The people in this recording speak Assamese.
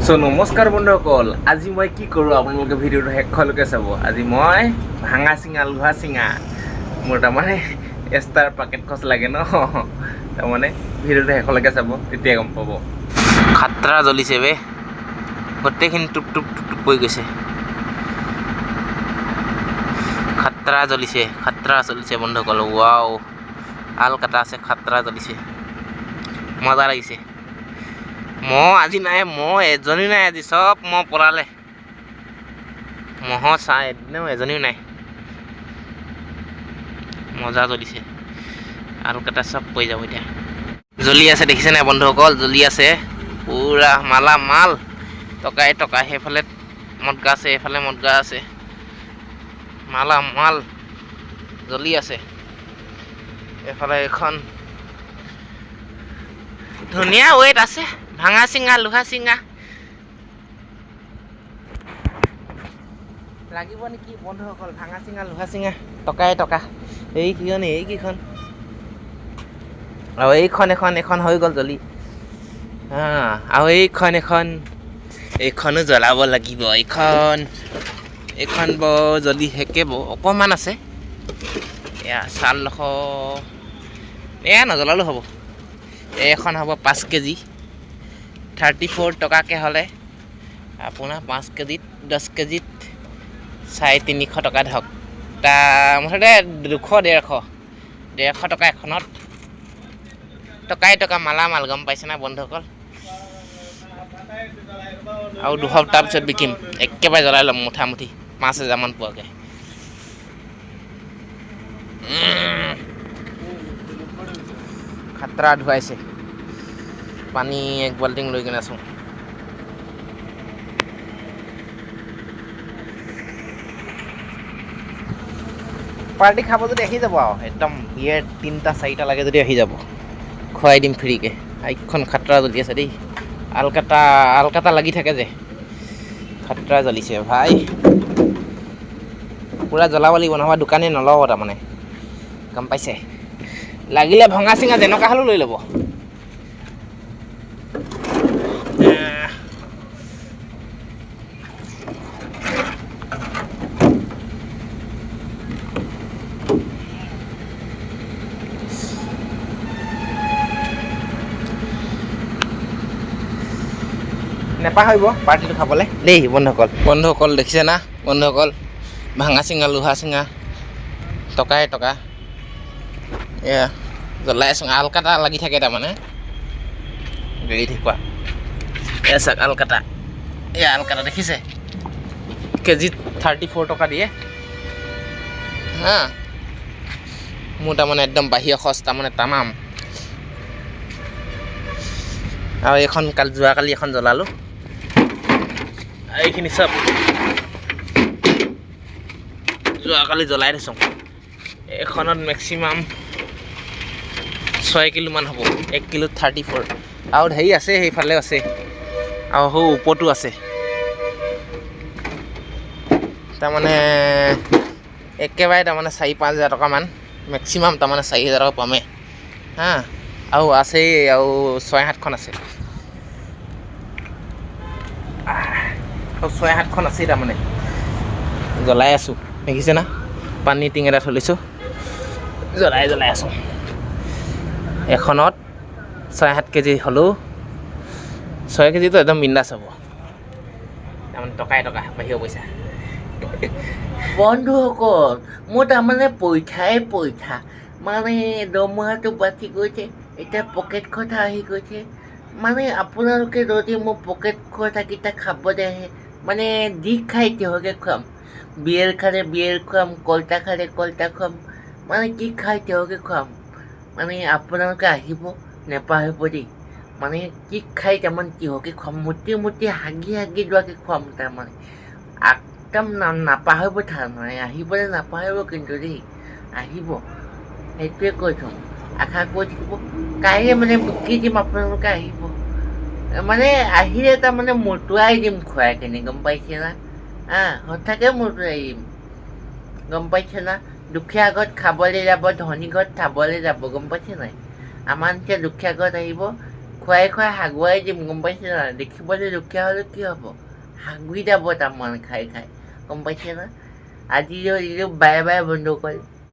সো নমস্কাৰ বন্ধুসকল, আজি মই কি কৰোঁ আপোনালোকে ভিডিঅ'টো শেষলৈকে চাব। আজি মই ভাঙা চিঙা লোহা চিঙা মোৰ তাৰমানে এক্সট্ৰা পেকেট খৰচ লাগে ন, তাৰমানে ভিডিঅ'টো শেষলৈকে চাব, তেতিয়া গম পাব। খাতৰা জ্বলিছে বে, গোটেইখিনি টুপ টুপ টুপ টুপ হৈ গৈছে। খাতৰা জ্বলিছে বন্ধুসকল। ৱাও, আল কাটা আছে, খাতৰা জ্বলিছে, মজা লাগিছে। মহ আজি নাই, মহ এজনী নাই আজি, চব মহ পলালে। মহৰ চাহ এদিনেও এজনীও নাই। মজা জ্বলিছে, আল কাটা চব পৰি যাব এতিয়া। জ্বলি আছে দেখিছে নাই বন্ধুসকল, জ্বলি আছে পুৰা মালা মাল, টকাই টকা। সেইফালে মদগা আছে, এইফালে মদগা আছে, মালা মাল জ্বলি আছে। এইফালে এখন ধুনীয়া ৱেট আছে, ভাঙা চিঙা লোহা চিঙা লাগিব নেকি বন্ধুসকল? ভাঙা চিঙা লোহা চিঙা, টকাই টকা। এইকেইখন আৰু এইখন হৈ গ'ল জ্বলি। আৰু এইখনো জ্বলাব লাগিব। এইখন বৰ জ্বলি শেষেব, অকণমান আছে। এয়া চালডোখ এয়া নজ্বলালেও হ'ব। এইখন হ'ব 5 কেজি, 34 টকাকৈ হ'লে আপোনাৰ 5 কেজিত 10 কেজিত 350 টকা ধৰক। মুঠতে 150 টকা এখনত। টকাই টকা, মালা মাল, গম পাইছে না বন্ধুসকল? আৰু 2 সপ্তাহ পিছত বিকিম, একেবাৰে জ্বলাই ল'ম মুঠামুঠি 5,000 মান পোৱাকৈ। খাতৰা ধুৱাইছে, পানী 1 বাল্টিং লৈ কিনে আছোঁ। পাৰ্টি খাব যদি আহি যাব আৰু একদম বিয়েৰ 3টা 4টা লাগে যদি আহি যাব, খুৱাই দিম ফ্ৰীকৈ। এইখন খাতৰা জ্বলি আছে দেই, আলকাটা লাগি থাকে যে, খাতৰা জ্বলিছে ভাই। পূৰা জ্বলাব লাগিব, নহ'বা দোকানী নল'ব তাৰমানে, গম পাইছে? লাগিলে ভঙা চিঙা যেনেকুৱা হ'লেও লৈ ল'ব। নেপাহৰিব পাৰ্টিটো খাবলৈ দেই বন্ধুসকল। দেখিছে না বন্ধুসকল, ভাঙা চিঙা লোহা চিঙা, টকাই টকা। এয়া জ্বলাই আছোঁ, আলকাটা লাগি থাকে তাৰমানে গেলি থাকা। এয়া চাওক আলকাটা, এয়া আলকাটা দেখিছে, কেজিত 34 টকা দিয়ে। মোৰ তাৰমানে একদম বাহিৰৰ খৰচ তাৰমানে তামাম। আৰু এইখন যোৱাকালি এখন জ্বলালোঁ, এইখিনি চব যোৱাকালি জ্বলাই থৈছোঁ। এইখনত মেক্সিমাম 6 কিলোমান হ'ব, 1 কিলোত 34। আৰু হেৰি আছে, সেইফালেও আছে, আৰু সৌ ওপৰতো আছে। তাৰমানে একেবাৰে তাৰমানে 4-5 হাজাৰ টকামান, মেক্সিমাম তাৰমানে 4 হাজাৰ টকা পামেই। আৰু আছেই, আৰু 6-7খন আছে, আৰু 6-7খন আছেই তাৰমানে। জ্বলাই আছোঁ দেখিছে না, পানী টিং এটা থলিছোঁ, জ্বলাই আছোঁ। এখনত 6-7 কেজি হ'লেও 6 কেজিটো একদম বিন্দাছ হ'ব, তাৰমানে টকাই টকা, বাহিৰৰ পইচা। বন্ধুসকল, মোৰ তাৰমানে পইচা মানে দৰমহাটো বাচি গৈছে, এতিয়া পকেট খৰচা আহি গৈছে। মানে আপোনালোকে যদি মোৰ পকেট খৰচাকেইটা খাবলৈ আহে, মানে যি খাই তেওঁকে খুৱাম। বিয়েৰ খালে বিয়েৰ খুৱাম, কল্টা খালে কল্টা খুৱাম, মানে কি খাই তেওঁকে খুৱাম। মানে আপোনালোকে আহিব, নেপাহৰিব দেই। মানে কি খাই তাৰমানে তিহকে খুৱাম, মুটি হাগি যোৱাকৈ খুৱাম তাৰমানে। একদম নাপাহৰিব তাৰমানে, আহিবলৈ নাপাহৰিব কিন্তু দেই, আহিব, সেইটোৱে কৈছোঁ। আশা কৰি থাকিব, কাইলৈ মানে বুকি দিম, আপোনালোকে আহিব। মানে আহিলে তাৰমানে মটুৱাই দিম খুৱাই কিনে, গম পাইছে না? সঁচাকৈ মটুৱাই দিম, গম পাইছে না? দুখীয়া ঘৰত খাবলৈ যাব, ধনী ঘৰত খাবলৈ যাব, গম পাইছে নাই? আমাৰ নিচিনা দুখীয়া ঘৰত আহিব, খুৱাই খুৱাই হাগুৱাই দিম গম পাইছে না দেখিবলৈ দুখীয়া হ'লে কি হ'ব হাগুৰি যাব তাৰমানে খাই খাই গম পাইছে না আজি বাৰে বাৰে বন্ধ কৰিম